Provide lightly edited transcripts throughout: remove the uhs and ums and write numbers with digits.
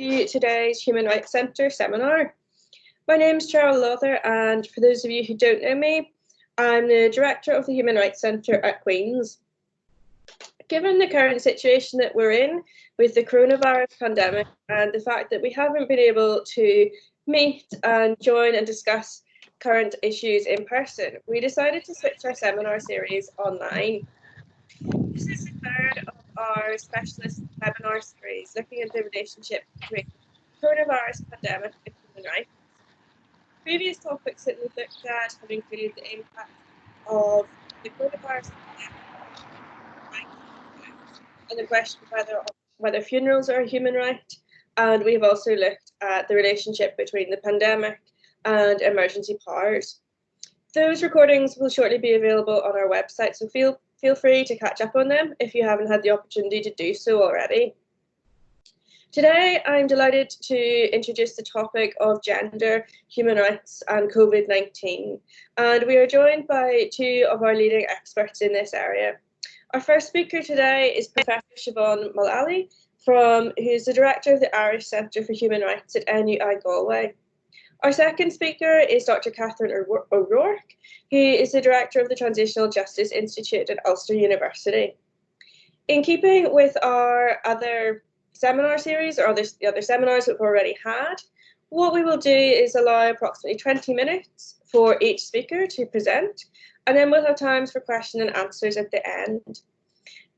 To today's Human Rights Centre seminar. My name is Cheryl Lother, and for those of you who don't know me, I'm the Director of the Human Rights Centre at Queen's. Given the current situation that we're in with the coronavirus pandemic and the fact that we haven't been able to meet and join and discuss current issues in person, we decided to switch our seminar series online. This is the third of our specialist webinar series looking at the relationship between the coronavirus pandemic and human rights. Previous topics that we've looked at have included the impact of the coronavirus pandemic and the question whether funerals are a human right, and we've also looked at the relationship between the pandemic and emergency powers. Those recordings will shortly be available on our website, so feel free to catch up on them if you haven't had the opportunity to do so already. Today, I'm delighted to introduce the topic of gender, human rights and COVID-19. And we are joined by two of our leading experts in this area. Our first speaker today is Professor Siobhan Mullally, who is the Director of the Irish Centre for Human Rights at NUI Galway. Our second speaker is Dr. Catherine O'Rourke, who is the Director of the Transitional Justice Institute at Ulster University. In keeping with our other seminar series or the other seminars that we've already had, what we will do is allow approximately 20 minutes for each speaker to present, and then we'll have times for question and answers at the end.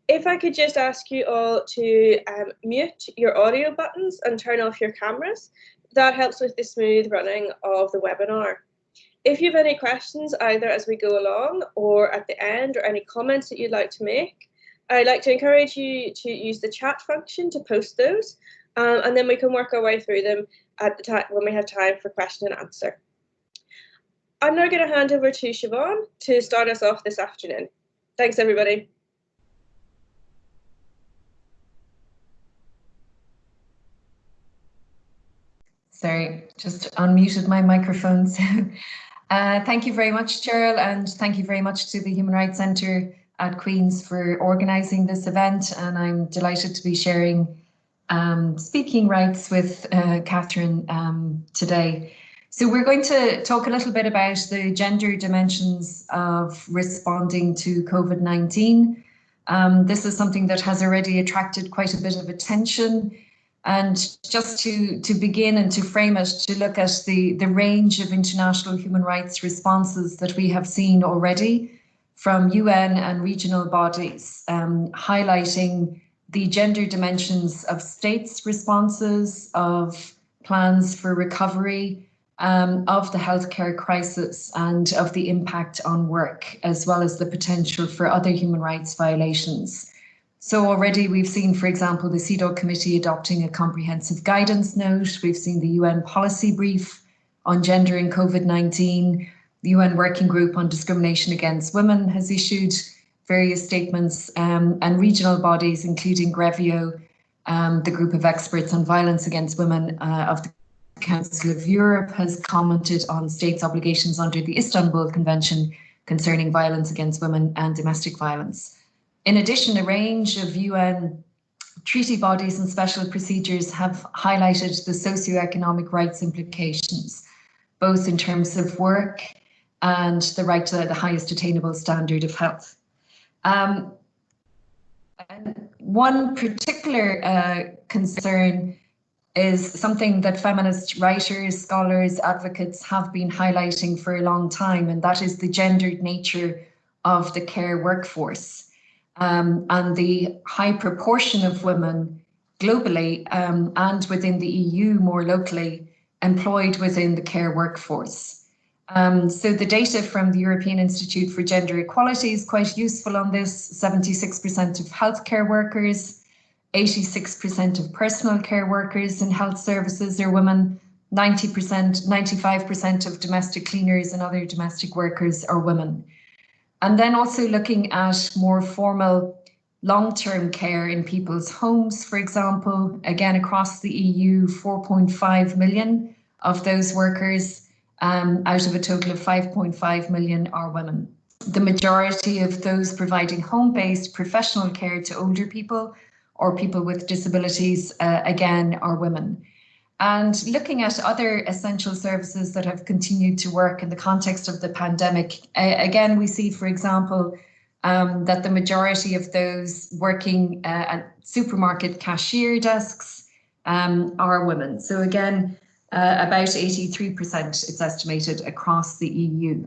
If I could just ask you all to mute your audio buttons and turn off your cameras, that helps with the smooth running of the webinar. If you have any questions, either as we go along or at the end, or any comments that you'd like to make, I'd like to encourage you to use the chat function to post those, and then we can work our way through them at the time when we have time for question and answer. I'm now going to hand over to Siobhan to start us off this afternoon. Thanks, everybody. Sorry, just unmuted my microphone. So, thank you very much, Cheryl, and thank you very much to the Human Rights Centre at Queen's for organising this event. And I'm delighted to be sharing speaking rights with Catherine today. So we're going to talk a little bit about the gender dimensions of responding to COVID-19. This is something that has already attracted quite a bit of attention. And just to begin and to frame it, to look at the range of international human rights responses that we have seen already from UN and regional bodies, highlighting the gender dimensions of states' responses, of plans for recovery, of the healthcare crisis and of the impact on work, as well as the potential for other human rights violations. So already we've seen, for example, the CEDAW committee adopting a comprehensive guidance note. We've seen the UN policy brief on gender and COVID-19. The UN Working Group on Discrimination Against Women has issued various statements, and regional bodies, including Grevio, the group of experts on violence against women of the Council of Europe, has commented on states' obligations under the Istanbul Convention concerning violence against women and domestic violence. In addition, a range of UN treaty bodies and special procedures have highlighted the socioeconomic rights implications, both in terms of work and the right to the highest attainable standard of health. And one particular concern is something that feminist writers, scholars, advocates have been highlighting for a long time, and that is the gendered nature of the care workforce. And the high proportion of women globally and within the EU more locally employed within the care workforce. So the data from the European Institute for Gender Equality is quite useful on this. 76% of healthcare workers, 86% of personal care workers in health services are women, 90%, 95% of domestic cleaners and other domestic workers are women. And then also looking at more formal long-term care in people's homes, for example, again, across the EU, 4.5 million of those workers out of a total of 5.5 million are women. The majority of those providing home-based professional care to older people or people with disabilities, again, are women. And looking at other essential services that have continued to work in the context of the pandemic, again, we see, for example, that the majority of those working at supermarket cashier desks are women. So again, about 83%, it's estimated, across the EU.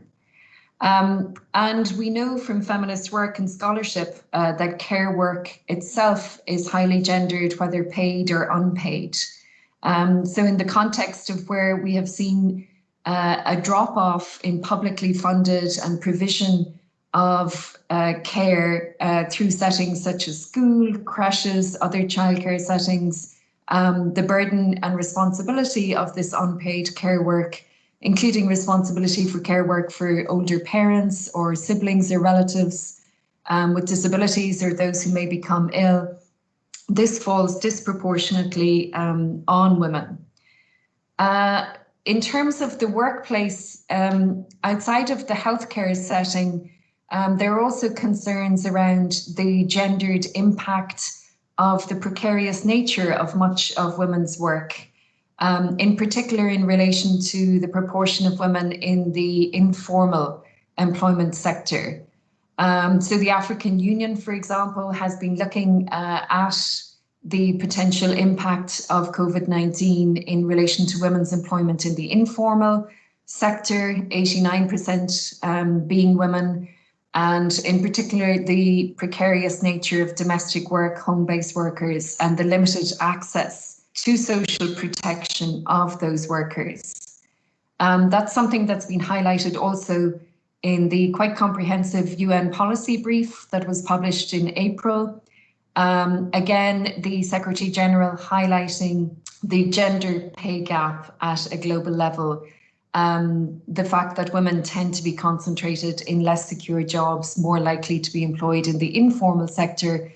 And we know from feminist work and scholarship that care work itself is highly gendered, whether paid or unpaid. So in the context of where we have seen a drop-off in publicly funded and provision of care through settings such as school, creches, other childcare settings, the burden and responsibility of this unpaid care work, including responsibility for care work for older parents or siblings or relatives with disabilities or those who may become ill, this falls disproportionately on women. In terms of the workplace, outside of the healthcare setting, there are also concerns around the gendered impact of the precarious nature of much of women's work, in particular in relation to the proportion of women in the informal employment sector. So the African Union, for example, has been looking at the potential impact of COVID-19 in relation to women's employment in the informal sector, 89% being women, and in particular the precarious nature of domestic work, home-based workers, and the limited access to social protection of those workers. That's something that's been highlighted also in the quite comprehensive UN policy brief that was published in April. Again, the Secretary General highlighting the gender pay gap at a global level, the fact that women tend to be concentrated in less secure jobs, more likely to be employed in the informal sector,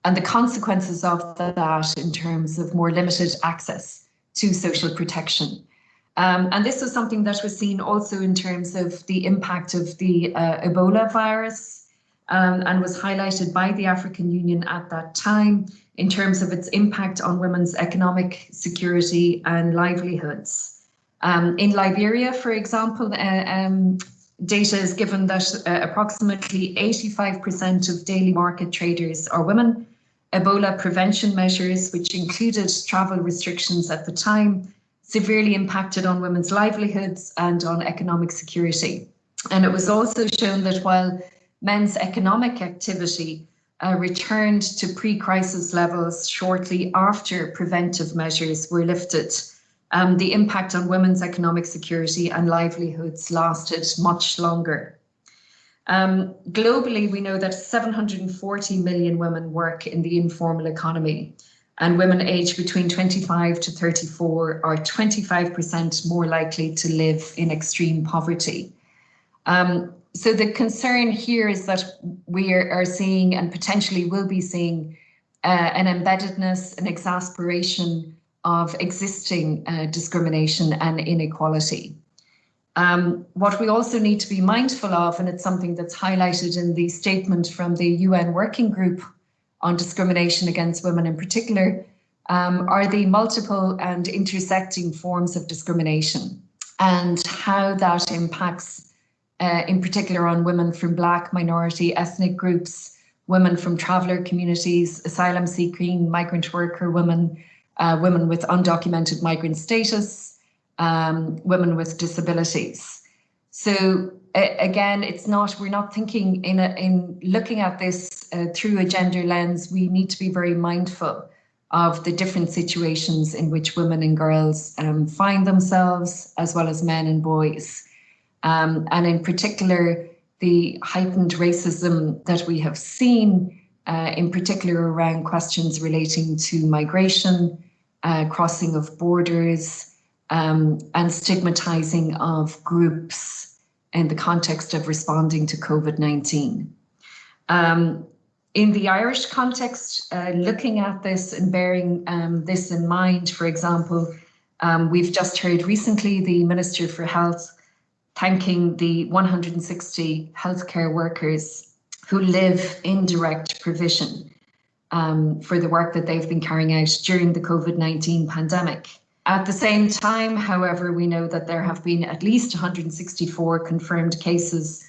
and the consequences of that in terms of more limited access to social protection. And this was something that was seen also in terms of the impact of the Ebola virus, and was highlighted by the African Union at that time in terms of its impact on women's economic security and livelihoods. In Liberia, for example, data is given that approximately 85% of daily market traders are women. Ebola prevention measures, which included travel restrictions at the time, severely impacted on women's livelihoods and on economic security. And it was also shown that while men's economic activity returned to pre-crisis levels shortly after preventive measures were lifted, the impact on women's economic security and livelihoods lasted much longer. Globally, we know that 740 million women work in the informal economy, and women aged between 25 to 34 are 25% more likely to live in extreme poverty. So the concern here is that we are seeing, and potentially will be seeing, an embeddedness, an exasperation of existing discrimination and inequality. What we also need to be mindful of, and it's something that's highlighted in the statement from the UN Working Group on Discrimination Against Women in particular, are the multiple and intersecting forms of discrimination and how that impacts in particular on women from Black, minority, ethnic groups, women from traveller communities, asylum seeking, migrant worker women, women with undocumented migrant status, women with disabilities. So again, we're not thinking in looking at this through a gender lens. We need to be very mindful of the different situations in which women and girls find themselves, as well as men and boys. And in particular, the heightened racism that we have seen, in particular around questions relating to migration, crossing of borders, and stigmatizing of groups in the context of responding to COVID-19. In the Irish context, looking at this and bearing this in mind, for example, we've just heard recently the Minister for Health thanking the 160 healthcare workers who live in direct provision for the work that they've been carrying out during the COVID-19 pandemic. At the same time, however, we know that there have been at least 164 confirmed cases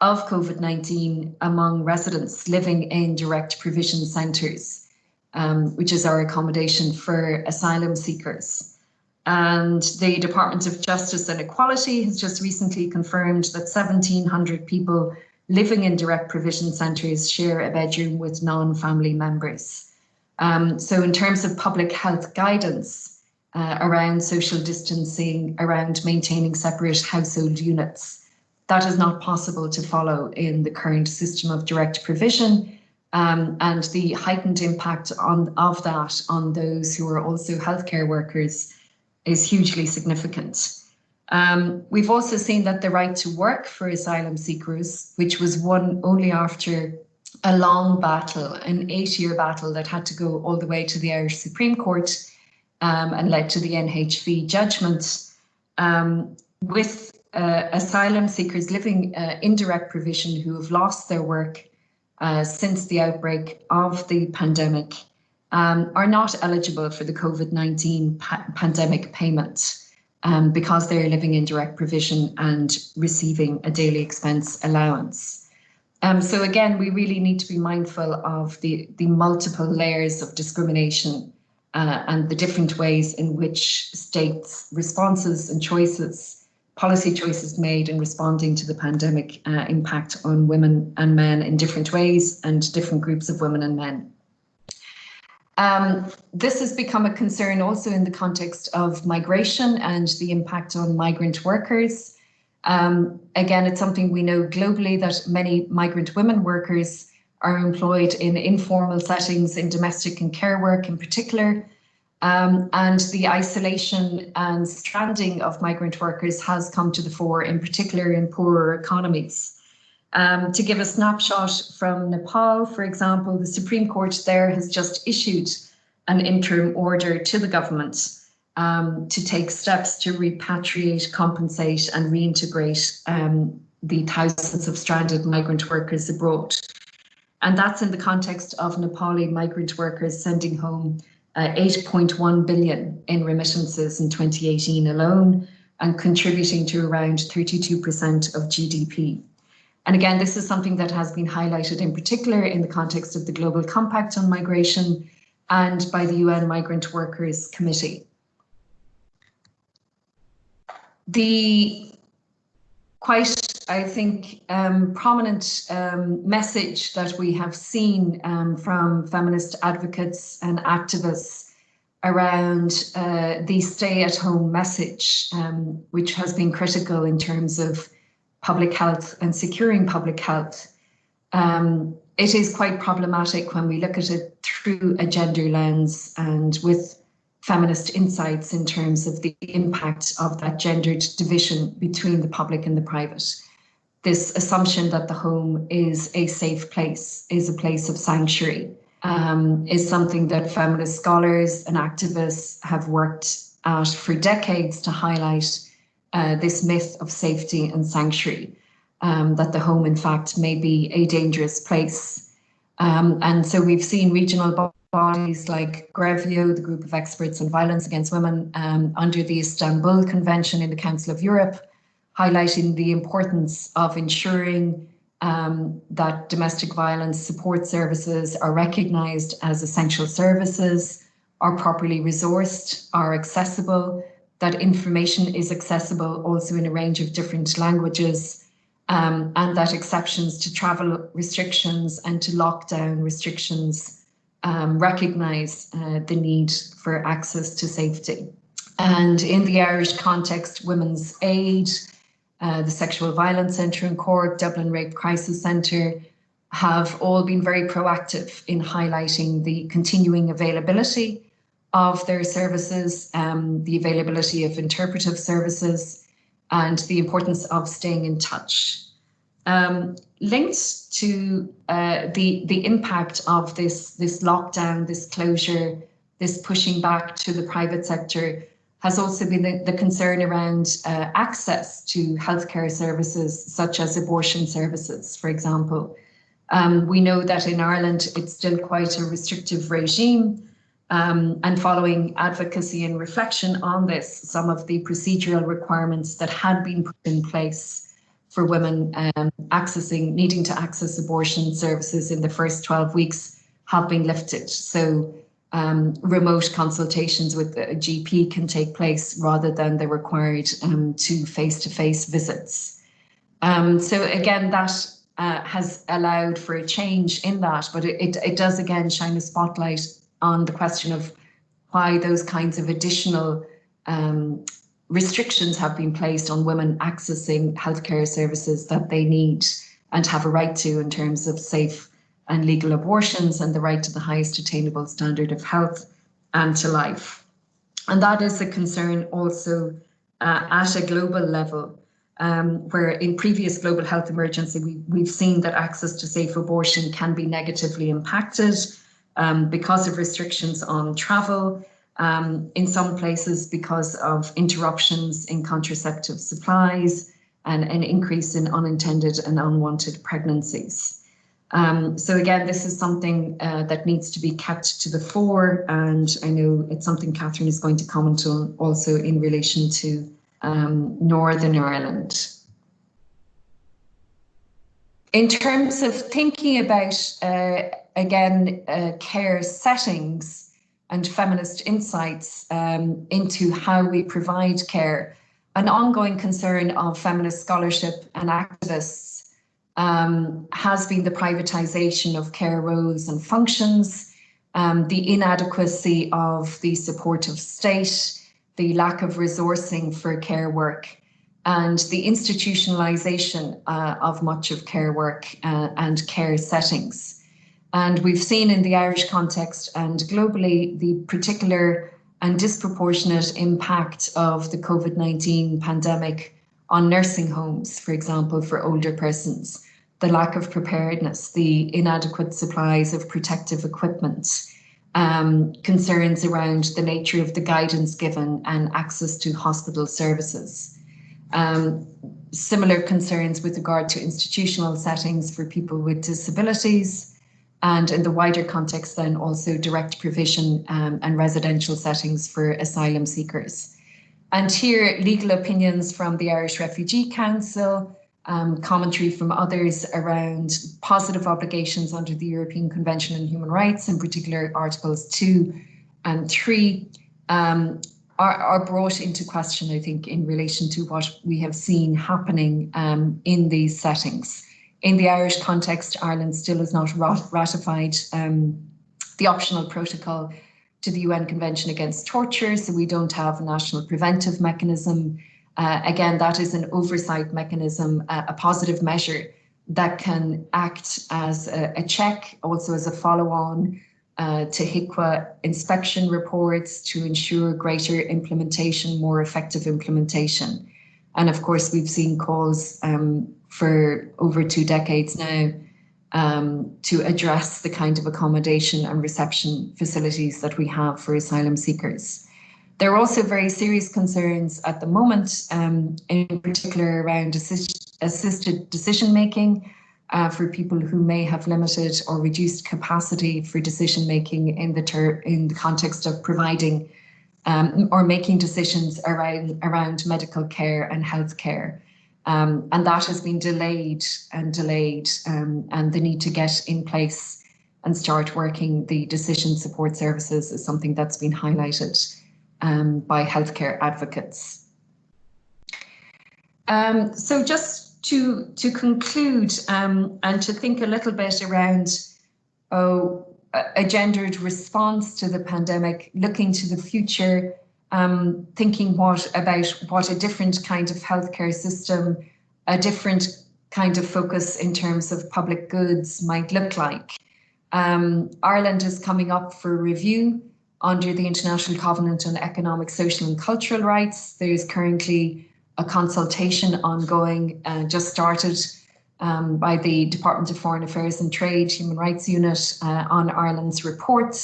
of COVID-19 among residents living in direct provision centres, which is our accommodation for asylum seekers. And the Department of Justice and Equality has just recently confirmed that 1,700 people living in direct provision centres share a bedroom with non-family members. So in terms of public health guidance around social distancing, around maintaining separate household units, that is not possible to follow in the current system of direct provision, and the heightened impact of that on those who are also healthcare workers is hugely significant. We've also seen that the right to work for asylum seekers, which was won only after a long battle, an 8-year battle that had to go all the way to the Irish Supreme Court and led to the NHV judgment, with asylum seekers living in direct provision who have lost their work since the outbreak of the pandemic are not eligible for the COVID-19 pandemic payment because they're living in direct provision and receiving a daily expense allowance. So again, we really need to be mindful of the multiple layers of discrimination and the different ways in which states' responses and choices, policy choices made in responding to the pandemic impact on women and men in different ways and different groups of women and men. This has become a concern also in the context of migration and the impact on migrant workers. Again, it's something we know globally that many migrant women workers are employed in informal settings in domestic and care work in particular. And the isolation and stranding of migrant workers has come to the fore, in particular in poorer economies. To give a snapshot from Nepal, for example, the Supreme Court there has just issued an interim order to the government to take steps to repatriate, compensate and reintegrate the thousands of stranded migrant workers abroad. And that's in the context of Nepali migrant workers sending home 8.1 billion in remittances in 2018 alone and contributing to around 32% of GDP. And again, this is something that has been highlighted in particular in the context of the Global Compact on Migration and by the UN Migrant Workers Committee. The quite, I think, prominent message that we have seen from feminist advocates and activists around the stay-at-home message, which has been critical in terms of public health and securing public health. It is quite problematic when we look at it through a gender lens and with feminist insights in terms of the impact of that gendered division between the public and the private. This assumption that the home is a safe place, is a place of sanctuary, is something that feminist scholars and activists have worked at for decades to highlight this myth of safety and sanctuary, that the home in fact may be a dangerous place. And so we've seen regional bodies like Grevio, the group of experts on violence against women, under the Istanbul Convention in the Council of Europe, highlighting the importance of ensuring that domestic violence support services are recognised as essential services, are properly resourced, are accessible, that information is accessible also in a range of different languages, and that exceptions to travel restrictions and to lockdown restrictions recognise the need for access to safety. And in the Irish context, Women's Aid, the Sexual Violence Centre in Cork, Dublin Rape Crisis Centre have all been very proactive in highlighting the continuing availability of their services, the availability of interpretive services, and the importance of staying in touch. Linked to the impact of this lockdown, this closure, this pushing back to the private sector has also been the concern around access to healthcare services such as abortion services, for example. We know that in Ireland, it's still quite a restrictive regime. And following advocacy and reflection on this, some of the procedural requirements that had been put in place for women needing to access abortion services in the first 12 weeks have been lifted. So remote consultations with a GP can take place rather than the required to face-to-face visits. So again, that has allowed for a change in that, but it does again shine a spotlight on the question of why those kinds of additional restrictions have been placed on women accessing healthcare services that they need and have a right to in terms of safe and legal abortions and the right to the highest attainable standard of health and to life. And that is a concern also at a global level, where in previous global health emergency, we've seen that access to safe abortion can be negatively impacted because of restrictions on travel, in some places because of interruptions in contraceptive supplies and an increase in unintended and unwanted pregnancies. So again, this is something that needs to be kept to the fore, and I know it's something Catherine is going to comment on also in relation to Northern Ireland. In terms of thinking about, again, care settings and feminist insights into how we provide care, an ongoing concern of feminist scholarship and activists has been the privatisation of care roles and functions, the inadequacy of the supportive state, the lack of resourcing for care work, and the institutionalisation of much of care work and care settings. And we've seen in the Irish context and globally the particular and disproportionate impact of the COVID-19 pandemic on nursing homes, for example, for older persons, the lack of preparedness, the inadequate supplies of protective equipment, concerns around the nature of the guidance given and access to hospital services. Similar concerns with regard to institutional settings for people with disabilities, and in the wider context then also direct provision and residential settings for asylum seekers. And here legal opinions from the Irish Refugee Council, commentary from others around positive obligations under the European Convention on Human Rights, in particular Articles 2 and 3, are brought into question, I think, in relation to what we have seen happening in these settings. In the Irish context, Ireland still has not ratified the optional protocol to the UN Convention Against Torture, so we don't have a national preventive mechanism. Again, that is an oversight mechanism, a positive measure that can act as a check, also as a follow-on to HICWA inspection reports to ensure greater implementation, more effective implementation. And of course, we've seen calls for over 2 decades now to address the kind of accommodation and reception facilities that we have for asylum seekers. There are also very serious concerns at the moment, in particular around assisted decision-making for people who may have limited or reduced capacity for decision-making in the context of providing or making decisions around medical care and health care. And that has been delayed, and the need to get in place and start working the decision support services is something that's been highlighted by healthcare advocates. So just to conclude and to think a little bit around a gendered response to the pandemic, looking to the future, thinking about what a different kind of healthcare system, a different kind of focus in terms of public goods might look like. Ireland is coming up for review under the International Covenant on Economic, Social and Cultural Rights. There's currently a consultation ongoing, just started by the Department of Foreign Affairs and Trade Human Rights Unit on Ireland's report.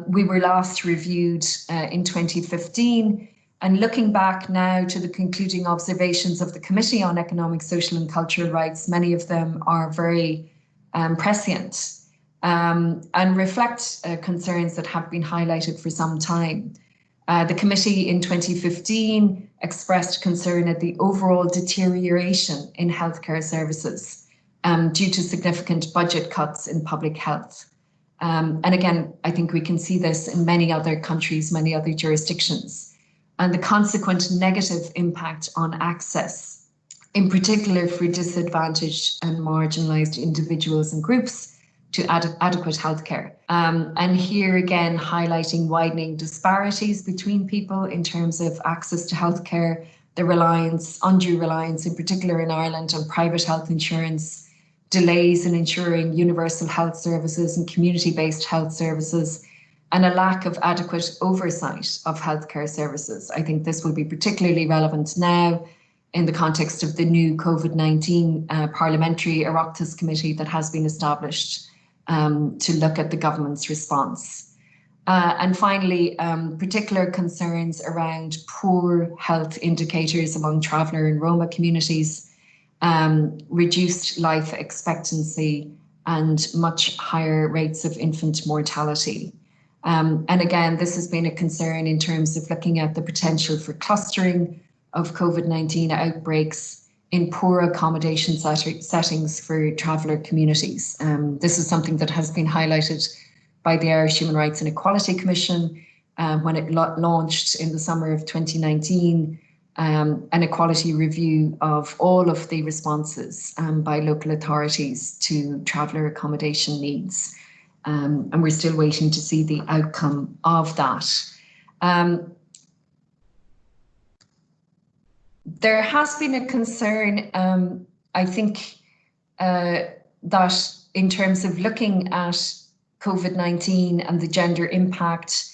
We were last reviewed in 2015, and looking back now to the concluding observations of the Committee on Economic, Social and Cultural Rights, many of them are very prescient and reflect concerns that have been highlighted for some time. The committee in 2015 expressed concern at the overall deterioration in healthcare services due to significant budget cuts in public health. And again, I think we can see this in many other countries, many other jurisdictions, and the consequent negative impact on access, in particular for disadvantaged and marginalised individuals and groups to adequate healthcare. And here again, highlighting widening disparities between people in terms of access to healthcare, the reliance, undue reliance, in particular in Ireland, on private health insurance, delays in ensuring universal health services and community-based health services, and a lack of adequate oversight of healthcare services. I think this will be particularly relevant now in the context of the new COVID-19 Parliamentary Oireachtas Committee that has been established to look at the government's response. And finally, particular concerns around poor health indicators among traveller and Roma communities, reduced life expectancy and much higher rates of infant mortality. And again, this has been a concern in terms of looking at the potential for clustering of COVID-19 outbreaks in poor accommodation settings for traveller communities. This is something that has been highlighted by the Irish Human Rights and Equality Commission when it launched in the summer of 2019 an equality review of all of the responses by local authorities to traveller accommodation needs. And we're still waiting to see the outcome of that. There has been a concern, I think, that in terms of looking at COVID-19 and the gender impact,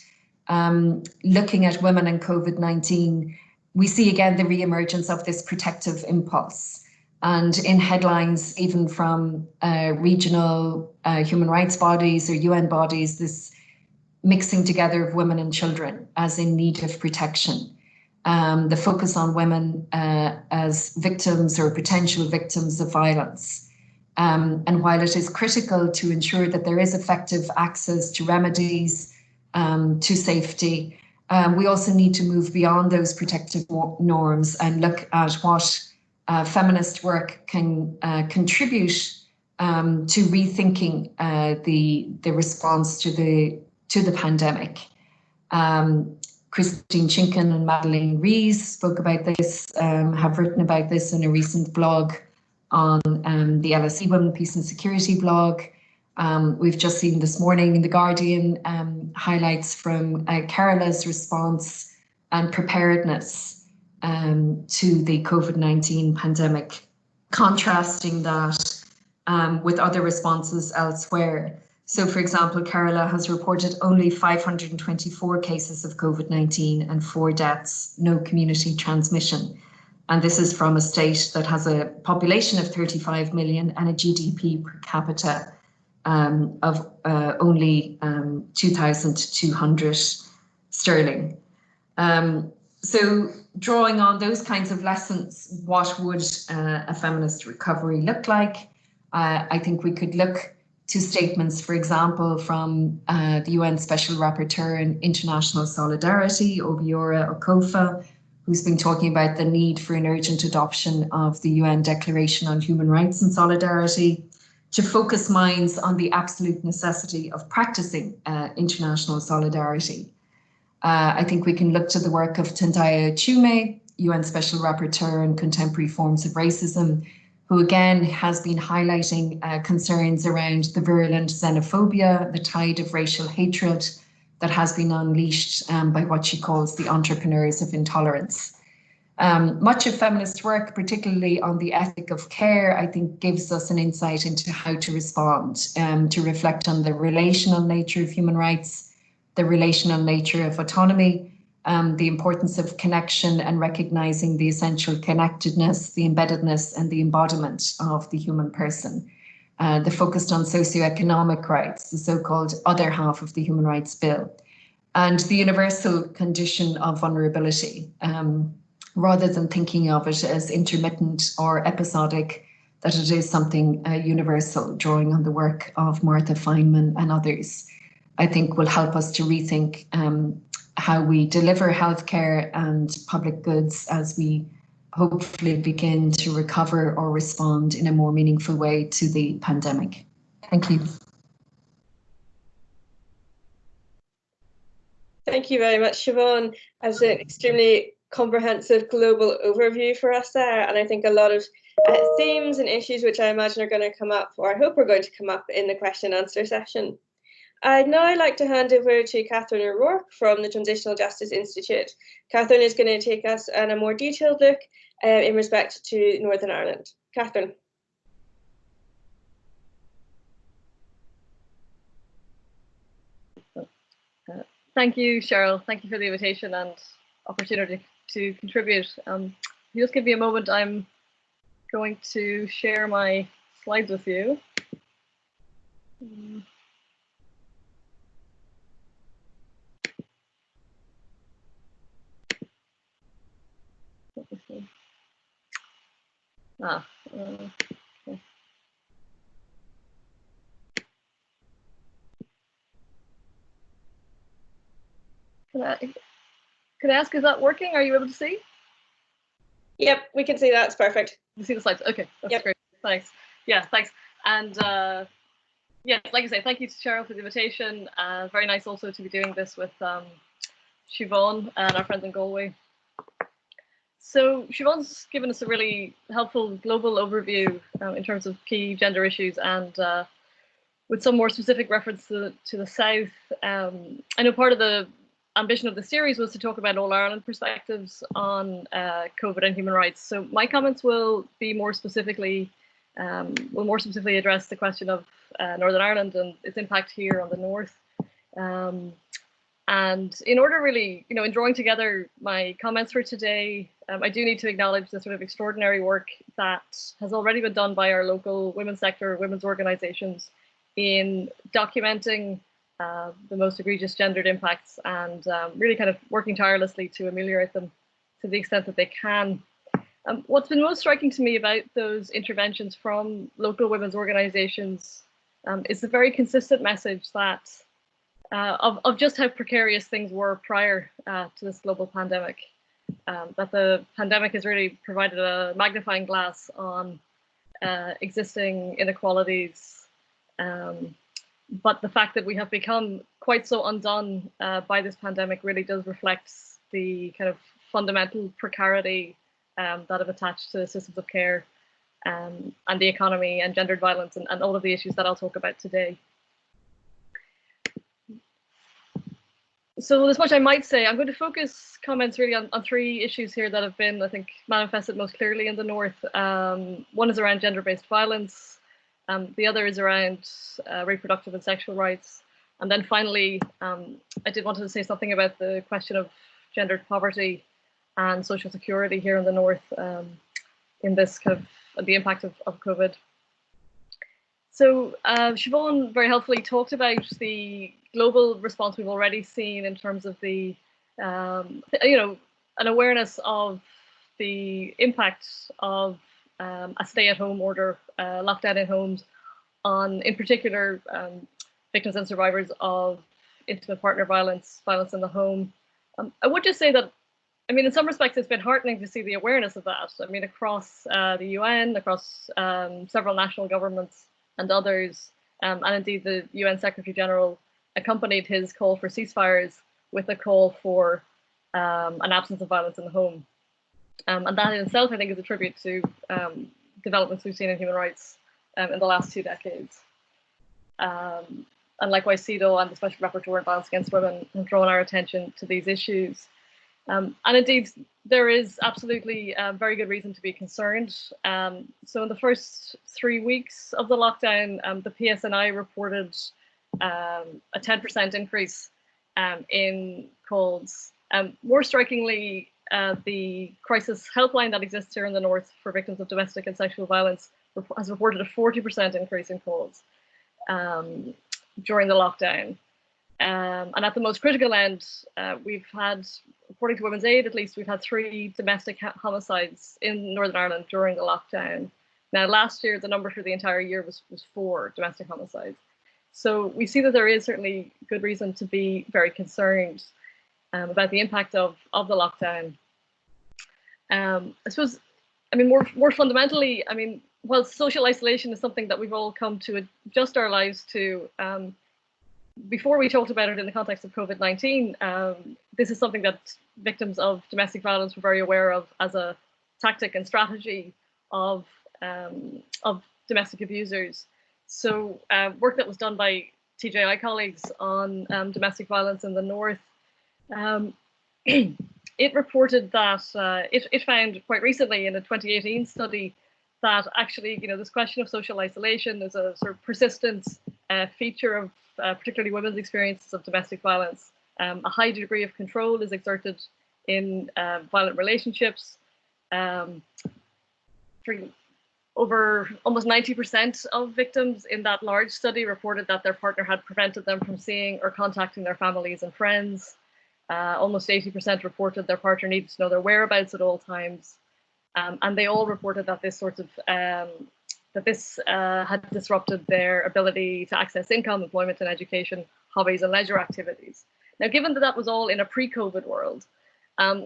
looking at women and COVID-19, we see again the re-emergence of this protective impulse. And in headlines, even from regional human rights bodies or UN bodies, this mixing together of women and children as in need of protection. The focus on women as victims or potential victims of violence. And while it is critical to ensure that there is effective access to remedies, to safety, we also need to move beyond those protective norms and look at what feminist work can contribute to rethinking the response to the pandemic. Christine Chinkin and Madeleine Rees spoke about this, have written about this in a recent blog on the LSE Women, Peace and Security blog. We've just seen this morning in The Guardian highlights from Kerala's response and preparedness to the COVID-19 pandemic, contrasting that with other responses elsewhere. So, for example, Kerala has reported only 524 cases of COVID-19 and 4 deaths, no community transmission. And this is from a state that has a population of 35 million and a GDP per capita of only 2,200 sterling. So drawing on those kinds of lessons, what would a feminist recovery look like? I think we could look to statements, for example, from the UN Special Rapporteur on International Solidarity, Obiora Okofa, who's been talking about the need for an urgent adoption of the UN Declaration on Human Rights and Solidarity, to focus minds on the absolute necessity of practicing international solidarity. I think we can look to the work of Tendai Achiume, UN Special Rapporteur on Contemporary Forms of Racism, who again has been highlighting concerns around the virulent xenophobia, the tide of racial hatred that has been unleashed by what she calls the entrepreneurs of intolerance. Much of feminist work, particularly on the ethic of care, I think gives us an insight into how to respond, to reflect on the relational nature of human rights, the relational nature of autonomy, the importance of connection and recognizing the essential connectedness, the embeddedness and the embodiment of the human person. The focus on socioeconomic rights, the so-called other half of the Human Rights Bill, and the universal condition of vulnerability. Rather than thinking of it as intermittent or episodic, that it is something universal, drawing on the work of Martha Feynman and others, I think will help us to rethink how we deliver healthcare and public goods as we hopefully begin to recover or respond in a more meaningful way to the pandemic. Thank you. Thank you very much, Siobhan. As an extremely comprehensive global overview for us there, and I think a lot of themes and issues which I imagine are going to come up, or I hope are going to come up in the question and answer session. I'd now like to hand over to Catherine O'Rourke from the Transitional Justice Institute. Catherine is going to take us on a more detailed look in respect to Northern Ireland. Catherine. Thank you, Cheryl. Thank you for the invitation and opportunity to contribute. You just give me a moment. I'm going to share my slides with you. Let me see. Okay. Can I ask, is that working? Are you able to see? Yep, we can see that. It's perfect. You see the slides? Okay, that's yep. Great. Thanks. Yeah, thanks. And yeah, like I say, thank you to Cheryl for the invitation. Very nice also to be doing this with Siobhan and our friends in Galway. So Siobhan's given us a really helpful global overview in terms of key gender issues, and with some more specific reference to the South. I know part of the ambition of the series was to talk about all Ireland perspectives on COVID and human rights. So my comments will be more specifically address the question of Northern Ireland and its impact here on the North. And in order really, in drawing together my comments for today, I do need to acknowledge the sort of extraordinary work that has already been done by our local women's sector, women's organisations in documenting the most egregious gendered impacts and really kind of working tirelessly to ameliorate them to the extent that they can. What's been most striking to me about those interventions from local women's organisations is the very consistent message that of just how precarious things were prior to this global pandemic. That the pandemic has really provided a magnifying glass on existing inequalities, but the fact that we have become quite so undone by this pandemic really does reflect the kind of fundamental precarity that have attached to systems of care and the economy and gendered violence and all of the issues that I'll talk about today. So there's much I might say. I'm going to focus comments really on three issues here that have been, I think, manifested most clearly in the North. One is around gender-based violence. The other is around reproductive and sexual rights. And then finally, I did want to say something about the question of gendered poverty and social security here in the North in this kind of the impact of COVID. So Siobhan very helpfully talked about the global response we've already seen in terms of the, an awareness of the impact of a stay-at-home order, lockdown in homes, on, in particular, victims and survivors of intimate partner violence, violence in the home. I would just say that, I mean, in some respects, it's been heartening to see the awareness of that. I mean, across the UN, across several national governments and others, and indeed the UN Secretary General accompanied his call for ceasefires with a call for an absence of violence in the home. And that in itself, I think, is a tribute to developments we've seen in human rights in the last 2 decades. And likewise, CEDAW and the Special Rapporteur on Violence Against Women have drawn our attention to these issues. And indeed, there is absolutely very good reason to be concerned. So in the first 3 weeks of the lockdown, the PSNI reported a 10% increase in calls. More strikingly, the crisis helpline that exists here in the North for victims of domestic and sexual violence has reported a 40% increase in calls during the lockdown. And at the most critical end, we've had, according to Women's Aid at least, we've had 3 domestic homicides in Northern Ireland during the lockdown. Now, last year, the number for the entire year was 4 domestic homicides. So we see that there is certainly good reason to be very concerned about the impact of the lockdown. I suppose, I mean, more fundamentally, I mean, while social isolation is something that we've all come to adjust our lives to, before we talked about it in the context of COVID-19, this is something that victims of domestic violence were very aware of as a tactic and strategy of domestic abusers. So work that was done by TJI colleagues on domestic violence in the North, it reported that it found quite recently in a 2018 study that actually, you know, this question of social isolation is a sort of persistent feature of particularly women's experiences of domestic violence. A high degree of control is exerted in violent relationships. Over almost 90% of victims in that large study reported that their partner had prevented them from seeing or contacting their families and friends. Almost 80% reported their partner needed to know their whereabouts at all times. And they all reported that this sort of had disrupted their ability to access income, employment and education, hobbies and leisure activities. Now, given that that was all in a pre-COVID world,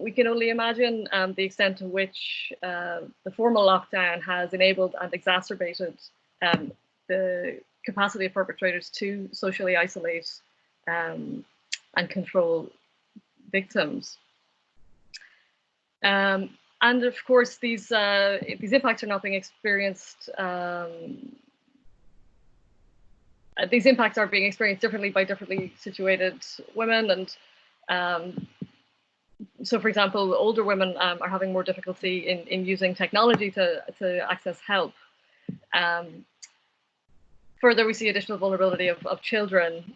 we can only imagine the extent to which the formal lockdown has enabled and exacerbated the capacity of perpetrators to socially isolate and control victims. And of course, these impacts are not being experienced. These impacts are being experienced differently by differently situated women, and so, for example, older women are having more difficulty in using technology to access help. Further, we see additional vulnerability of children,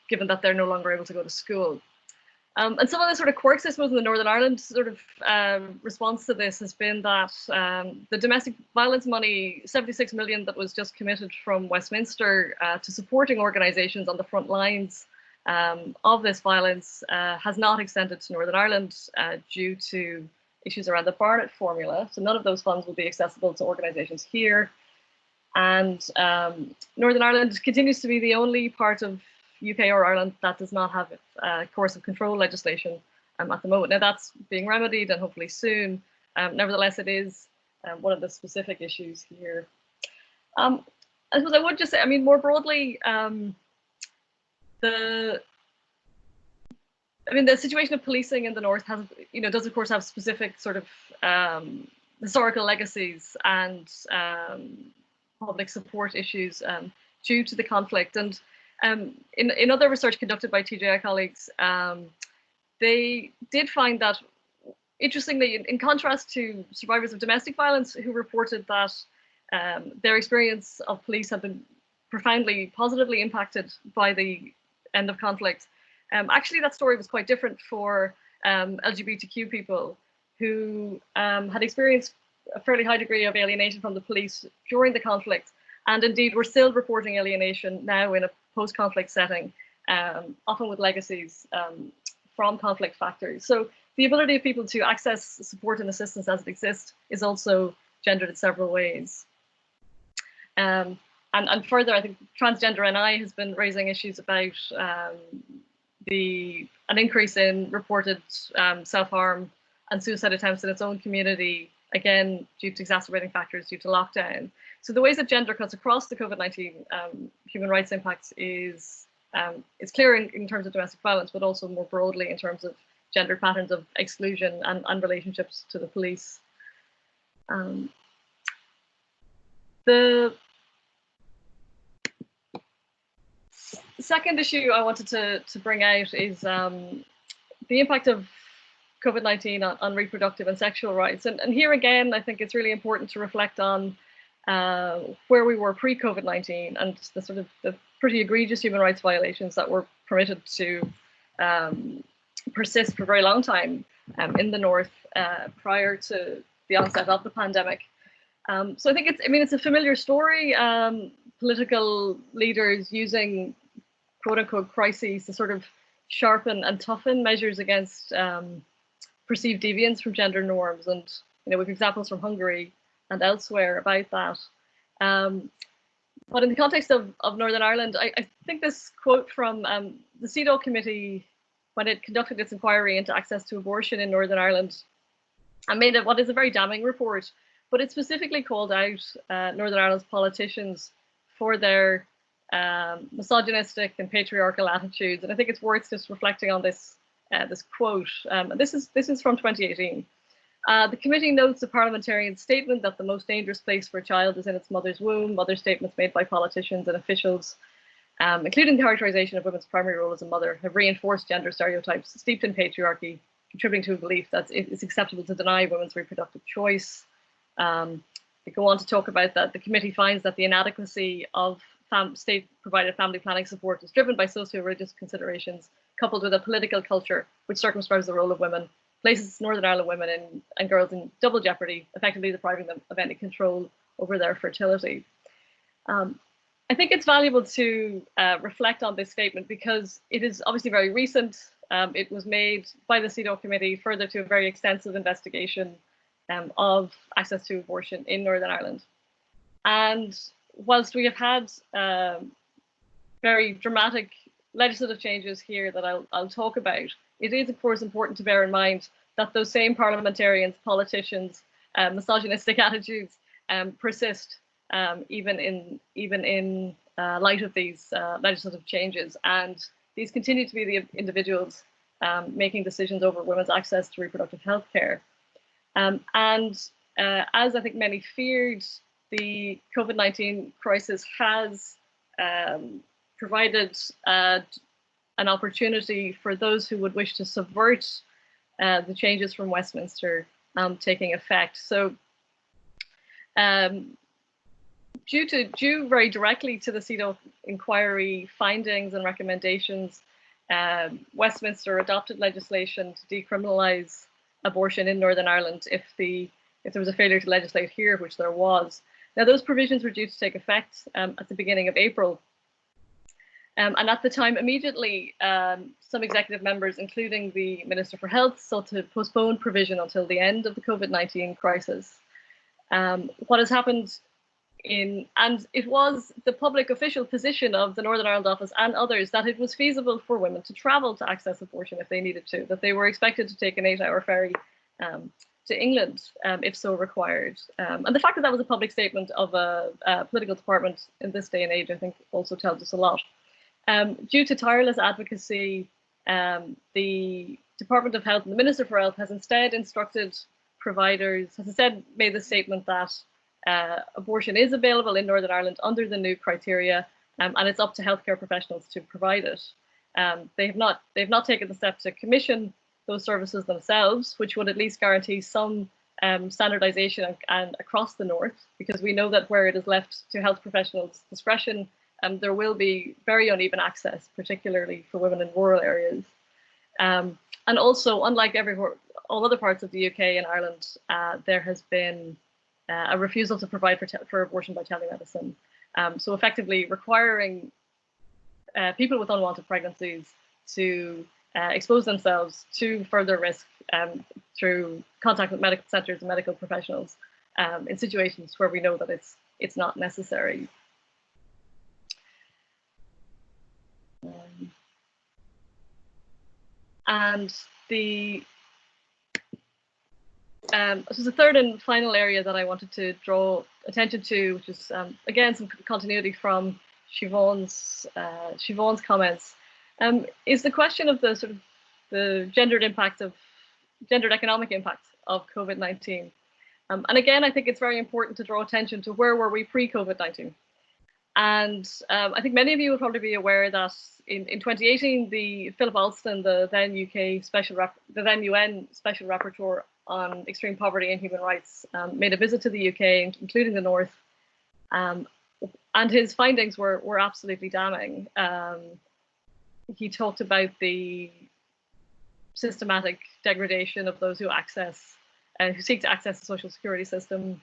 given that they're no longer able to go to school. And some of the sort of quirks, I suppose, in the Northern Ireland sort of response to this has been that the domestic violence money, 76 million that was just committed from Westminster to supporting organisations on the front lines of this violence has not extended to Northern Ireland due to issues around the Barnett formula. So none of those funds will be accessible to organisations here. And Northern Ireland continues to be the only part of UK or Ireland that does not have coercive control legislation at the moment. Now that's being remedied and hopefully soon. Nevertheless, it is one of the specific issues here. I suppose I would just say, I mean, more broadly, the situation of policing in the North has, you know, does of course have specific sort of historical legacies and public support issues due to the conflict. And in other research conducted by TJI colleagues, they did find that, interestingly, in contrast to survivors of domestic violence who reported that their experience of police had been profoundly positively impacted by the end of conflict, actually that story was quite different for LGBTQ people who had experienced a fairly high degree of alienation from the police during the conflict, and indeed we're still reporting alienation now in a post-conflict setting, often with legacies from conflict factors. So the ability of people to access support and assistance as it exists is also gendered in several ways. And further, I think Transgender NI has been raising issues about an increase in reported self-harm and suicide attempts in its own community, again, due to exacerbating factors due to lockdown. So the ways that gender cuts across the COVID-19 human rights impacts is clear in terms of domestic violence, but also more broadly in terms of gendered patterns of exclusion and relationships to the police. The second issue I wanted to bring out is the impact of COVID-19 on reproductive and sexual rights. And here again, I think it's really important to reflect on where we were pre-COVID-19 and the sort of the pretty egregious human rights violations that were permitted to persist for a very long time in the North prior to the onset of the pandemic. So I think it's a familiar story. Political leaders using quote unquote crises to sort of sharpen and toughen measures against perceived deviance from gender norms. And, you know, with examples from Hungary and elsewhere about that. But in the context of Northern Ireland, I think this quote from the CEDAW committee, when it conducted its inquiry into access to abortion in Northern Ireland, and made what is a very damning report, but it specifically called out Northern Ireland's politicians for their misogynistic and patriarchal attitudes. And I think it's worth just reflecting on this this quote. This is from 2018. The committee notes the parliamentarian's statement that the most dangerous place for a child is in its mother's womb. Other statements made by politicians and officials, including the characterization of women's primary role as a mother, have reinforced gender stereotypes steeped in patriarchy, contributing to a belief that it's acceptable to deny women's reproductive choice. They go on to talk about that the committee finds that the inadequacy of state-provided family planning support is driven by socio-religious considerations, coupled with a political culture which circumscribes the role of women, places Northern Ireland women and girls in double jeopardy, effectively depriving them of any control over their fertility. I think it's valuable to reflect on this statement because it is obviously very recent. It was made by the CEDAW committee further to a very extensive investigation of access to abortion in Northern Ireland. And whilst we have had very dramatic legislative changes here that I'll talk about, it is of course important to bear in mind that those same parliamentarians, politicians, misogynistic attitudes persist even in light of these legislative changes, and these continue to be the individuals making decisions over women's access to reproductive health care. And as I think many feared, the COVID-19 crisis has provided an opportunity for those who would wish to subvert the changes from Westminster taking effect. So due very directly to the CEDAW inquiry findings and recommendations, Westminster adopted legislation to decriminalise abortion in Northern Ireland if there was a failure to legislate here, which there was. Now, those provisions were due to take effect at the beginning of April. And at the time, immediately, some executive members, including the Minister for Health, sought to postpone provision until the end of the COVID-19 crisis. What has happened and it was the public official position of the Northern Ireland office and others that it was feasible for women to travel to access abortion if they needed to, that they were expected to take an 8-hour ferry to England if so required. And the fact that that was a public statement of a political department in this day and age, I think also tells us a lot. Due to tireless advocacy, the Department of Health and the Minister for Health has instead instructed providers, has instead made the statement that abortion is available in Northern Ireland under the new criteria, and it's up to healthcare professionals to provide it. They have not taken the step to commission those services themselves, which would at least guarantee some standardisation and across the north, because we know that where it is left to health professionals' discretion, there will be very uneven access, particularly for women in rural areas. And also, unlike all other parts of the UK and Ireland, there has been a refusal to provide for abortion by telemedicine. So effectively requiring people with unwanted pregnancies to expose themselves to further risk through contact with medical centres and medical professionals in situations where we know that it's not necessary. And this is the third and final area that I wanted to draw attention to, which is again some continuity from Siobhan's comments, is the question of the sort of the gendered economic impact of COVID-19. And again, I think it's very important to draw attention to where were we pre-COVID-19. And I think many of you will probably be aware that in 2018, the Philip Alston, the then UN Special Rapporteur on Extreme Poverty and Human Rights, made a visit to the UK, including the North, and his findings were absolutely damning. He talked about the systematic degradation of those who seek to access the social security system.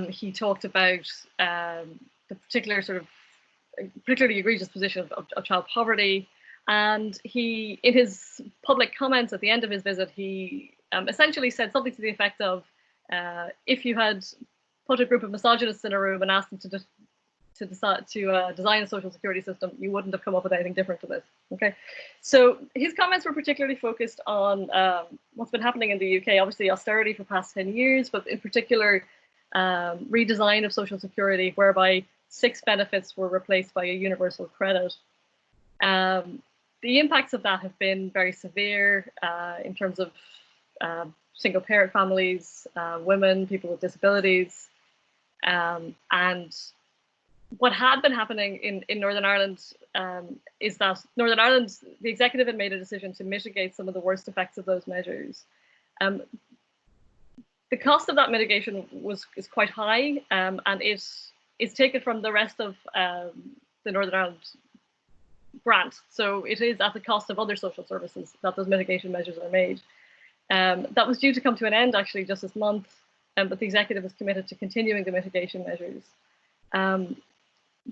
He talked about the particularly egregious position of child poverty, and he, in his public comments at the end of his visit, he essentially said something to the effect of, if you had put a group of misogynists in a room and asked them to design a social security system, you wouldn't have come up with anything different to this. Okay, so his comments were particularly focused on what's been happening in the UK. Obviously, austerity for the past 10 years, but in particular, redesign of social security, whereby 6 benefits were replaced by a universal credit. The impacts of that have been very severe in terms of single parent families, women, people with disabilities, and what had been happening in Northern Ireland is that Northern Ireland, the executive had made a decision to mitigate some of the worst effects of those measures. The cost of that mitigation is quite high, and it is taken from the rest of the Northern Ireland grant. So it is at the cost of other social services that those mitigation measures are made. That was due to come to an end actually just this month, but the executive is committed to continuing the mitigation measures.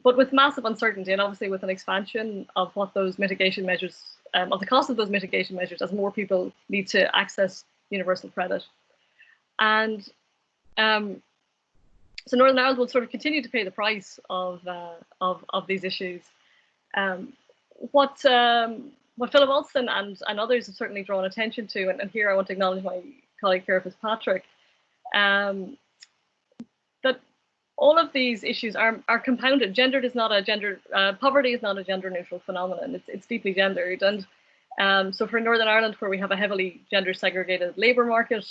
But with massive uncertainty, and obviously with an expansion of what those mitigation measures, of the cost of those mitigation measures, as more people need to access universal credit. And so Northern Ireland will sort of continue to pay the price of these issues. What Philip Alston and others have certainly drawn attention to, and here I want to acknowledge my colleague Ciara Fitzpatrick, that all of these issues are compounded. Poverty is not a gender neutral phenomenon. It's deeply gendered. And so for Northern Ireland, where we have a heavily gender segregated labour market,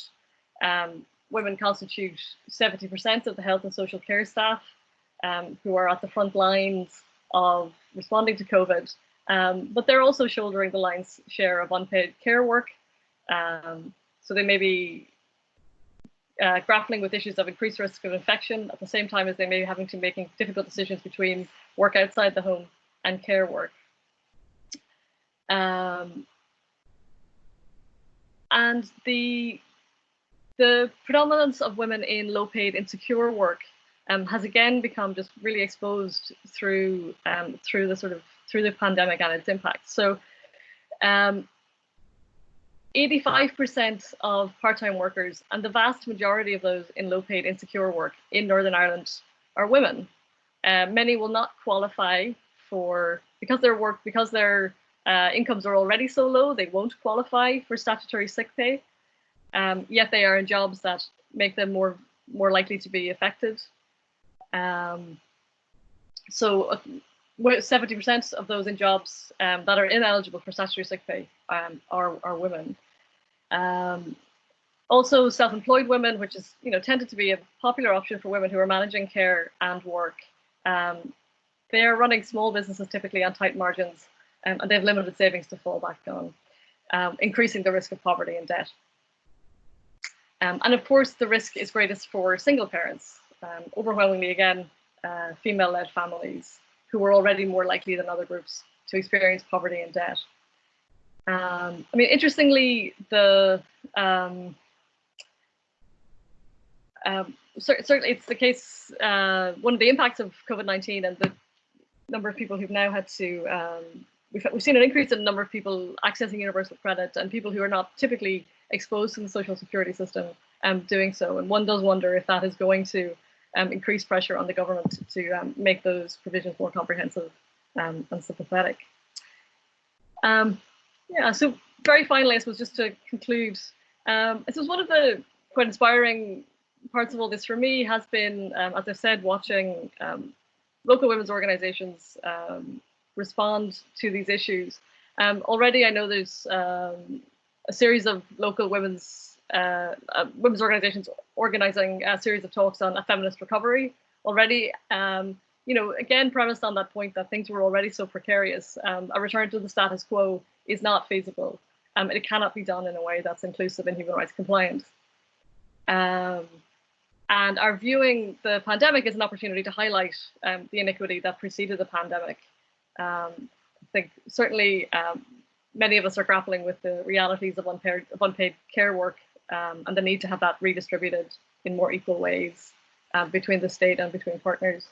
women constitute 70% of the health and social care staff who are at the front lines of responding to COVID. But they're also shouldering the lion's share of unpaid care work. So they may be grappling with issues of increased risk of infection at the same time as they may be having to making difficult decisions between work outside the home and care work. And the predominance of women in low-paid, insecure work has again become just really exposed through the pandemic and its impacts. So 85% of part-time workers, and the vast majority of those in low-paid, insecure work in Northern Ireland, are women. Many will not qualify because their incomes are already so low, they won't qualify for statutory sick pay. Yet they are in jobs that make them more likely to be affected. So 70% of those in jobs that are ineligible for statutory sick pay are women. Also, self-employed women, which is tended to be a popular option for women who are managing care and work. They are running small businesses typically on tight margins, and they have limited savings to fall back on, increasing the risk of poverty and debt. And of course, the risk is greatest for single parents, overwhelmingly again, female-led families who are already more likely than other groups to experience poverty and debt. I mean, interestingly, certainly it's the case, one of the impacts of COVID-19 and the number of people who've now had to, we've seen an increase in the number of people accessing universal credit and people who are not typically exposed to the social security system doing so. And one does wonder if that is going to increase pressure on the government to make those provisions more comprehensive and sympathetic. Yeah, so very finally, I suppose just to conclude, I suppose one of the quite inspiring parts of all this for me has been, as I said, watching local women's organisations respond to these issues. Already, I know there's a series of local women's organisations organising a series of talks on a feminist recovery already. Again, premised on that point that things were already so precarious, a return to the status quo is not feasible. It cannot be done in a way that's inclusive and human rights compliant. And are viewing the pandemic as an opportunity to highlight the iniquity that preceded the pandemic. I think certainly many of us are grappling with the realities of unpaid care work and the need to have that redistributed in more equal ways between the state and between partners.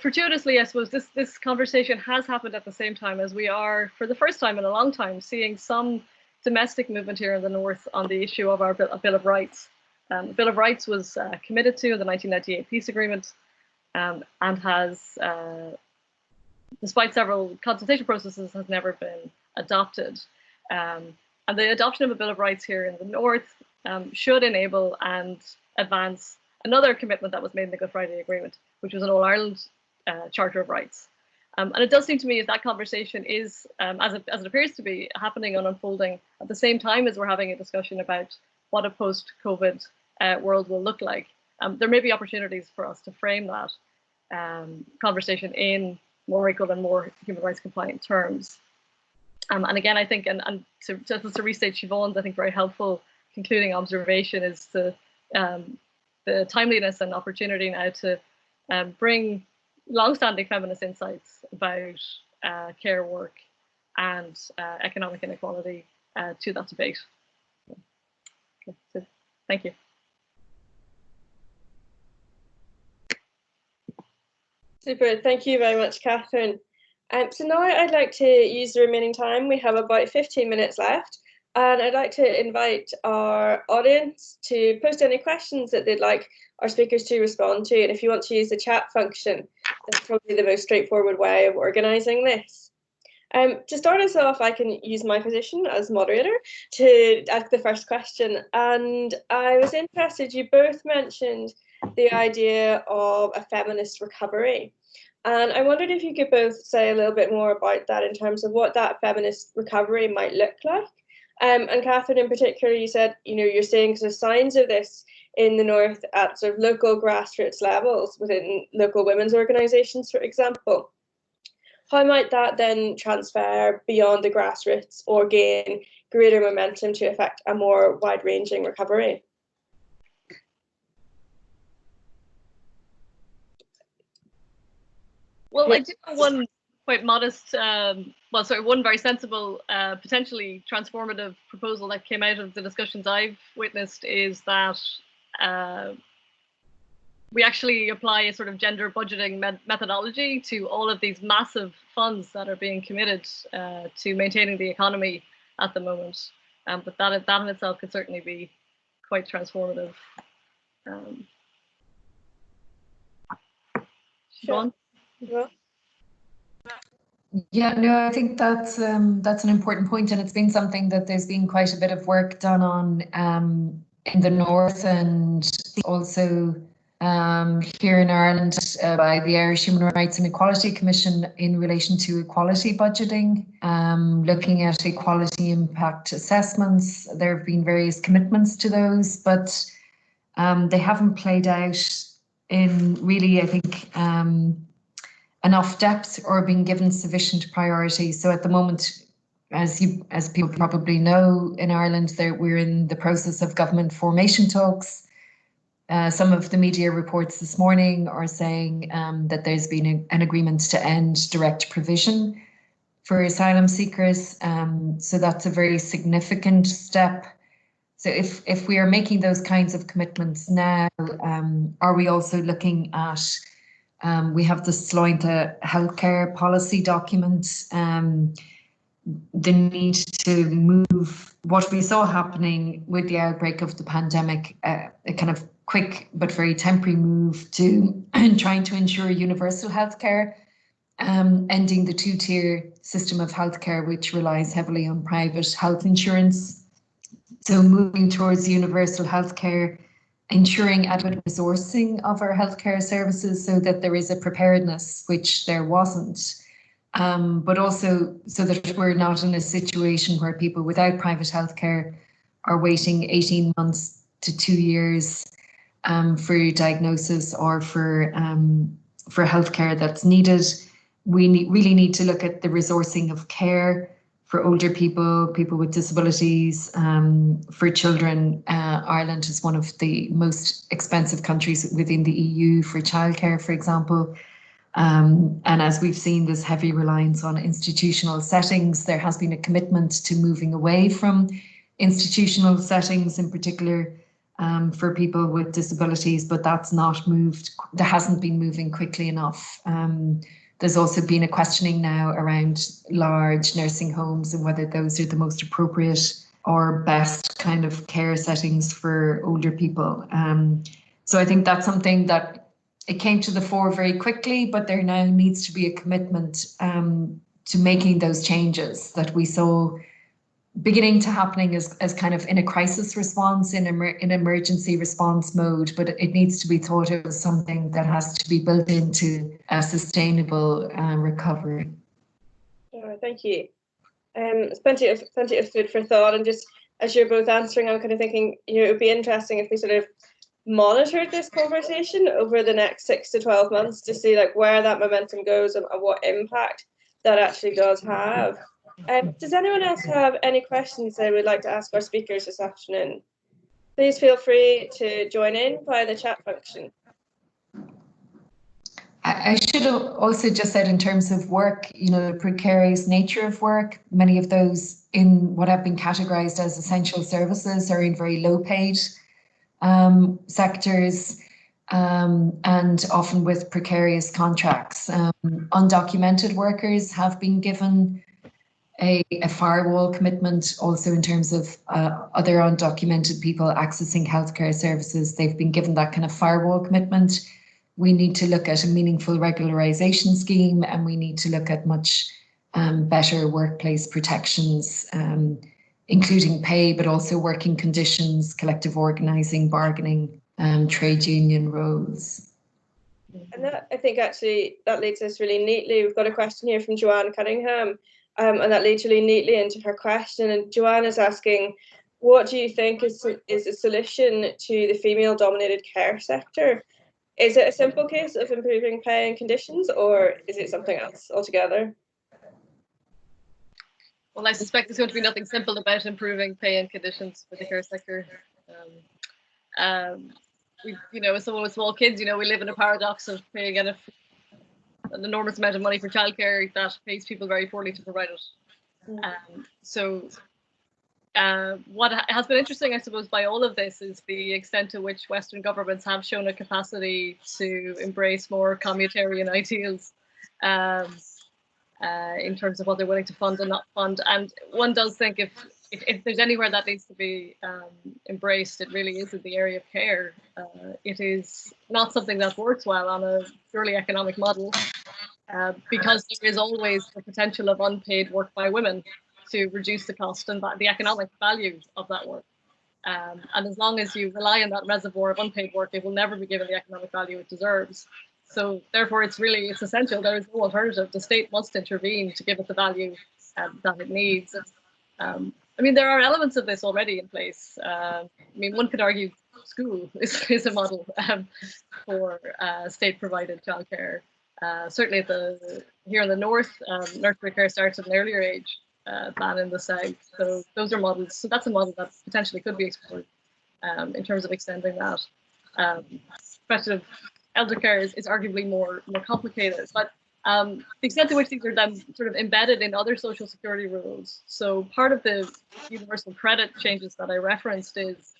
Fortuitously, I suppose this conversation has happened at the same time as we are, for the first time in a long time, seeing some domestic movement here in the North on the issue of our Bill of Rights. The Bill of Rights was committed to in the 1998 peace agreement, and has, despite several consultation processes, has never been adopted. And the adoption of a Bill of Rights here in the North should enable and advance another commitment that was made in the Good Friday Agreement, which was an All-Ireland Charter of Rights. And it does seem to me, if that conversation is, as it appears to be, happening and unfolding at the same time as we're having a discussion about what a post-COVID world will look like, there may be opportunities for us to frame that conversation in more equal and more human rights compliant terms. And again, I think, and just to restate Siobhan's, I think, very helpful concluding observation is the timeliness and opportunity now to bring long-standing feminist insights about care work and economic inequality to that debate. Okay, so thank you. Super, thank you very much, Catherine. So now I'd like to use the remaining time. We have about 15 minutes left, and I'd like to invite our audience to post any questions that they'd like our speakers to respond to. And if you want to use the chat function, that's probably the most straightforward way of organising this. To start us off, I can use my position as moderator to ask the first question. And I was interested, you both mentioned the idea of a feminist recovery. And I wondered if you could both say a little bit more about that in terms of what that feminist recovery might look like. And Catherine, in particular, you said, you're seeing sort of signs of this in the North at sort of local grassroots levels within local women's organisations, for example. How might that then transfer beyond the grassroots or gain greater momentum to affect a more wide-ranging recovery? Well, I do have one quite modest, one very sensible, potentially transformative proposal that came out of the discussions I've witnessed is that we actually apply a sort of gender budgeting methodology to all of these massive funds that are being committed to maintaining the economy at the moment. But that in itself could certainly be quite transformative. Siobhan? Yeah, no, I think that's an important point, and it's been something that there's been quite a bit of work done on in the North, and also here in Ireland by the Irish Human Rights and Equality Commission in relation to equality budgeting, looking at equality impact assessments. There have been various commitments to those, but they haven't played out in really, I think, enough depth or been given sufficient priority. So at the moment, as people probably know, in Ireland, we're in the process of government formation talks. Some of the media reports this morning are saying that there's been an agreement to end direct provision for asylum seekers. So that's a very significant step. So if we are making those kinds of commitments now, are we also looking at, we have the Slointe healthcare policy document, the need to move what we saw happening with the outbreak of the pandemic, a kind of quick but very temporary move to trying to ensure universal healthcare, ending the two-tier system of healthcare, which relies heavily on private health insurance. So moving towards universal healthcare, ensuring adequate resourcing of our healthcare services so that there is a preparedness, which there wasn't. But also so that we're not in a situation where people without private healthcare are waiting 18 months to 2 years for diagnosis or for healthcare that's needed. We really need to look at the resourcing of care for older people, people with disabilities, for children. Ireland is one of the most expensive countries within the EU for childcare, for example. And as we've seen this heavy reliance on institutional settings, there has been a commitment to moving away from institutional settings, in particular for people with disabilities, but that's not moved, that hasn't been moving quickly enough. There's also been a questioning now around large nursing homes and whether those are the most appropriate or best kind of care settings for older people. So I think that's something that it came to the fore very quickly, but there now needs to be a commitment to making those changes that we saw beginning to happening as kind of in a crisis response, in emergency response mode, but it needs to be thought of as something that has to be built into a sustainable recovery. Oh, thank you. It's plenty of food for thought, and just as you're both answering, I'm kind of thinking, it would be interesting if we sort of monitored this conversation over the next 6 to 12 months to see like where that momentum goes and what impact that actually does have. Does anyone else have any questions they would like to ask our speakers this afternoon? Please feel free to join in via the chat function. I should have also just said, in terms of work, the precarious nature of work, many of those in what have been categorized as essential services are in very low paid sectors, and often with precarious contracts. Undocumented workers have been given a firewall commitment also in terms of other undocumented people accessing healthcare services. They've been given that kind of firewall commitment. We need to look at a meaningful regularization scheme, and we need to look at much better workplace protections, including pay, but also working conditions, collective organising, bargaining, trade union roles. And that, I think, actually, that leads us really neatly. We've got a question here from Joanne Cunningham, and that leads really neatly into her question. And Joanne is asking, what do you think is a solution to the female-dominated care sector? Is it a simple case of improving pay and conditions, or is it something else altogether? Well, I suspect there's going to be nothing simple about improving pay and conditions for the care sector. As someone with small kids, we live in a paradox of paying an enormous amount of money for childcare that pays people very poorly to provide it. What has been interesting, I suppose, by all of this is the extent to which Western governments have shown a capacity to embrace more communitarian ideals in terms of what they're willing to fund and not fund. And one does think if there's anywhere that needs to be embraced, it really is in the area of care. It is not something that works well on a purely economic model, because there is always the potential of unpaid work by women to reduce the cost and the economic value of that work. And as long as you rely on that reservoir of unpaid work, it will never be given the economic value it deserves. So therefore, it's essential. There is no alternative. The state must intervene to give it the value that it needs. There are elements of this already in place. One could argue school is a model for state-provided childcare. Certainly here in the north, nursery care starts at an earlier age than in the south. So those are models. So that's a model that potentially could be explored in terms of extending that. The question of elder care is arguably more complicated, but the extent to which these are then sort of embedded in other social security rules. So part of the universal credit changes that I referenced is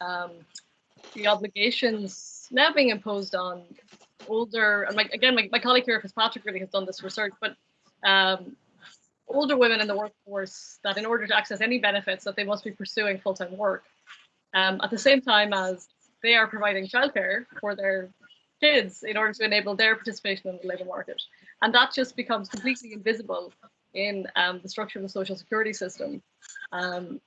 the obligations now being imposed on older, and my colleague here, Fitzpatrick, really has done this research, but older women in the workforce, that in order to access any benefits, that they must be pursuing full-time work at the same time as they are providing childcare for their kids in order to enable their participation in the labour market. And that just becomes completely invisible in the structure of the social security system. So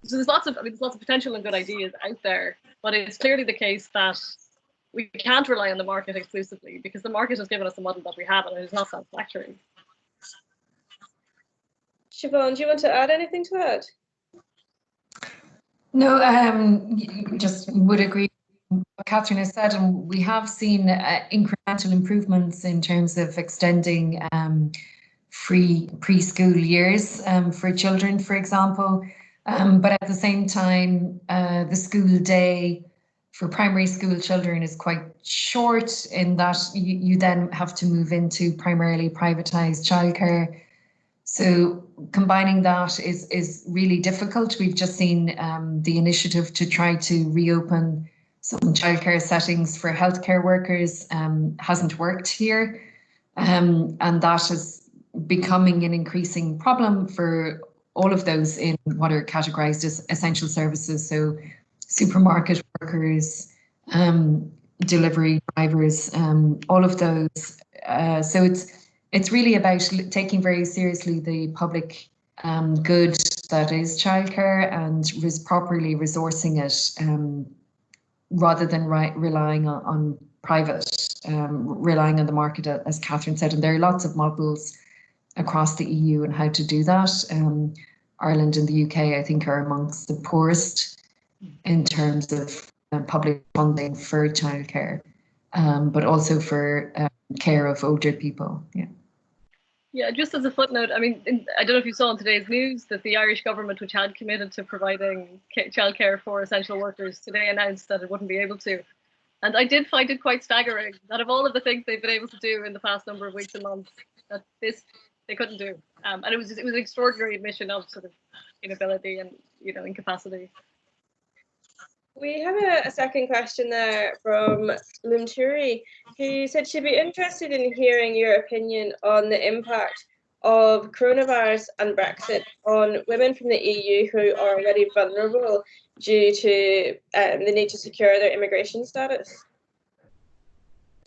there's lots of potential and good ideas out there, but it's clearly the case that we can't rely on the market exclusively, because the market has given us the model that we have and it is not satisfactory. Siobhan, do you want to add anything to that? No, just would agree with what Catherine has said, and we have seen incremental improvements in terms of extending free preschool years for children, for example. But at the same time, the school day for primary school children is quite short, in that you then have to move into primarily privatised childcare. So combining that is really difficult. We've just seen the initiative to try to reopen some childcare settings for healthcare workers hasn't worked here. And that is becoming an increasing problem for all of those in what are categorized as essential services. So supermarket workers, delivery drivers, all of those. So it's really about taking very seriously the public good that is childcare and properly resourcing it, rather than relying on private, relying on the market, as Catherine said. And there are lots of models across the EU on how to do that. Ireland and the UK, I think, are amongst the poorest in terms of public funding for childcare, but also for care of older people. Yeah. Yeah, just as a footnote, I mean, I don't know if you saw in today's news that the Irish government, which had committed to providing childcare for essential workers, today announced that it wouldn't be able to. And I did find it quite staggering that of all of the things they've been able to do in the past number of weeks and months, that this they couldn't do. And it was an extraordinary admission of sort of inability and, you know, incapacity. We have a second question there from Lumturi, who said she'd be interested in hearing your opinion on the impact of coronavirus and Brexit on women from the EU who are already vulnerable due to the need to secure their immigration status.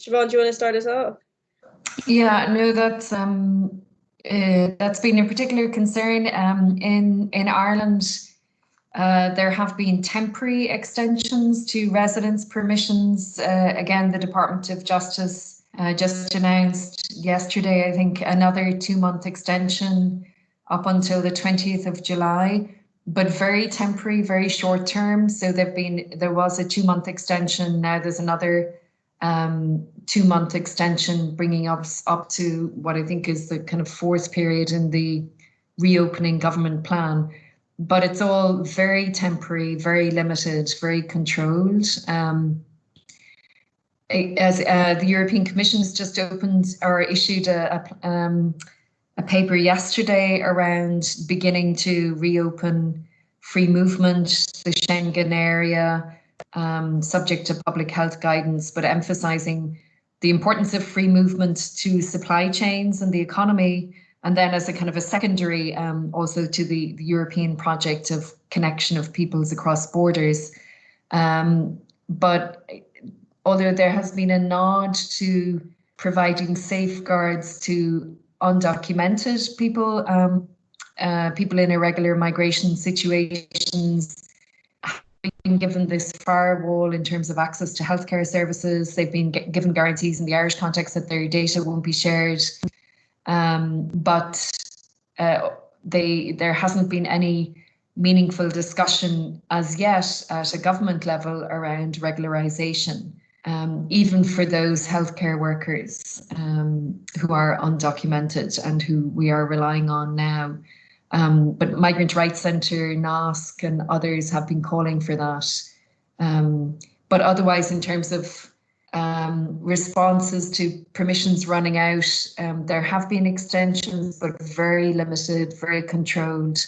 Siobhan, do you want to start us off? Yeah, no, that's been a particular concern in Ireland. There have been temporary extensions to residence permissions. Again, the Department of Justice just announced yesterday, I think, another 2-month extension up until the 20th of July, but very temporary, very short term. So there was a 2-month extension. Now there's another 2-month extension, bringing us up to what I think is the kind of 4th period in the reopening government plan. But it's all very temporary, very limited, very controlled. As the European Commission has just issued a paper yesterday around beginning to reopen free movement, the Schengen area, subject to public health guidance, but emphasising the importance of free movement to supply chains and the economy. And then as a kind of a secondary also to the European project of connection of peoples across borders. But although there has been a nod to providing safeguards to undocumented people, people in irregular migration situations, been given this firewall in terms of access to healthcare services. They've been given guarantees in the Irish context that their data won't be shared. But there hasn't been any meaningful discussion as yet at a government level around regularisation, even for those healthcare workers who are undocumented and who we are relying on now. But Migrant Rights Centre, NASC and others have been calling for that. But otherwise, in terms of responses to permissions running out, there have been extensions, but very limited, very controlled,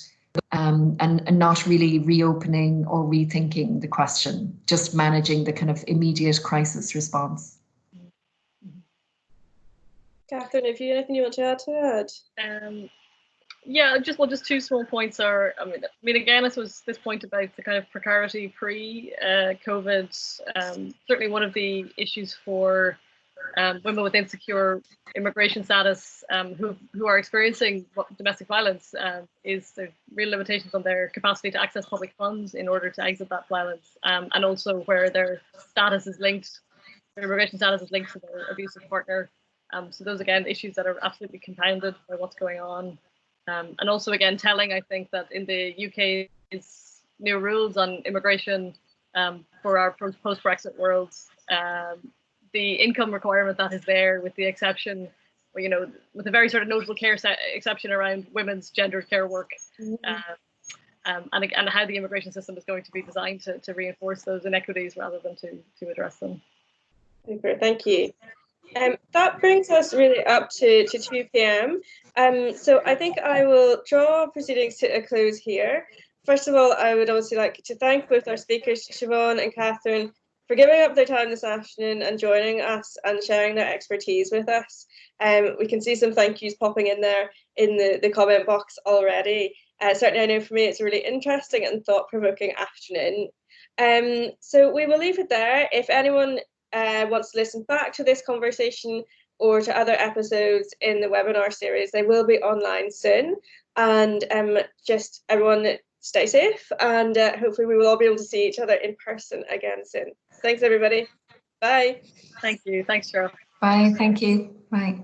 and not really reopening or rethinking the question, just managing the kind of immediate crisis response. Catherine, if you have anything you want to add to that? Yeah, just 2 small points are, I mean, again, I suppose this point about the kind of precarity pre-COVID, certainly one of the issues for women with insecure immigration status who are experiencing domestic violence is the real limitations on their capacity to access public funds in order to exit that violence, and also where their status is linked, their immigration status is linked to their abusive partner. So those, again, issues that are absolutely compounded by what's going on. And also, again, telling, I think, that in the UK's new rules on immigration for our post-Brexit world, the income requirement that is there, with the exception, you know, with a very sort of notable care exception around women's gendered care work, and how the immigration system is going to be designed to reinforce those inequities rather than to address them. Super, thank you. That brings us really up to 2 p.m. So I think I will draw proceedings to a close here. First of all, I would also like to thank both our speakers, Siobhan and Catherine, for giving up their time this afternoon and joining us and sharing their expertise with us. We can see some thank yous popping in there in the comment box already. Certainly I know for me it's a really interesting and thought-provoking afternoon. So we will leave it there. If anyone wants to listen back to this conversation or to other episodes in the webinar series, they will be online soon. And just everyone stay safe, and hopefully we will all be able to see each other in person again soon. Thanks everybody. Bye. Thank you. Thanks, Cheryl. Bye. Thank you. Bye.